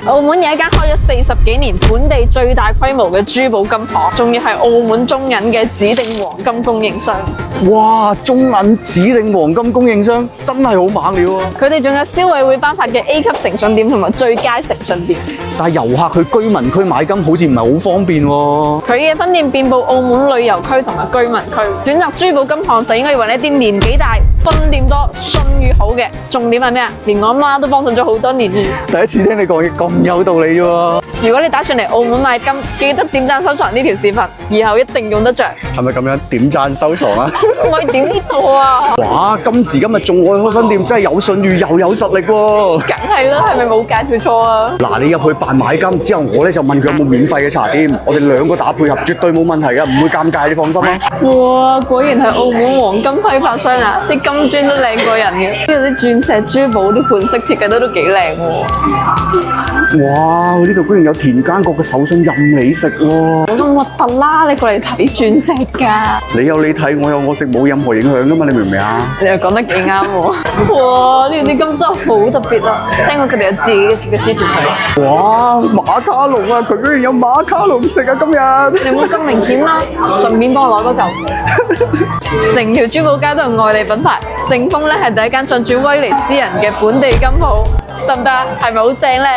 澳門有一間開咗40幾年、本地最大規模嘅珠寶金行，仲要係澳門中銀嘅指定黃金供應商。哇！中銀指定黃金供應商真係好猛料啊！佢哋仲有消委會頒發嘅 A 級誠信店同埋最佳誠信店。但係遊客去居民區買金好似唔係好方便喎。佢嘅分店遍佈澳門旅遊區同埋居民區，選擇珠寶金行就應該要揾一啲年紀大、分店多、信譽好嘅。重點係咩啊？連我媽都幫襯咗好多年。第一次聽你講嘢咁有道理喎。如果你打算嚟澳門買金，記得點讚收藏呢條視頻，以後一定用得着。係咪咁樣點讚收藏啊？唔可以點呢度啊！哇！今時今日仲愛開分店，真係有信譽又有實力喎。梗係啦，係咪冇介紹錯啊？嗱，你入去辦買金之後，我咧就問佢有冇免費嘅茶點，我哋兩個打配合，絕對冇問題嘅，唔會尷尬，你放心啦。哇！果然係澳門黃金批發商啊！啲金磚都靚過人嘅，呢度啲鑽石珠寶啲盤飾設計得都幾靚喎。哇！呢度居然有田間國嘅手信任你食喎。冇咁核突啦！你過嚟睇鑽石㗎。你有你睇，我有我食，冇任何影響噶嘛？你明唔明啊？你又講得幾啱喎！哇！呢度啲金真係好特別啊！聽講佢哋有自己嘅設計師團隊。哇！馬卡龍啊，佢居然有馬卡龍食啊！今日你冇咁明顯啦，順便幫我攞多嚿。成條珠寶街都係外地品牌，盛豐咧係第一間進駐威尼斯人嘅本地金鋪，得唔得？係咪好正咧？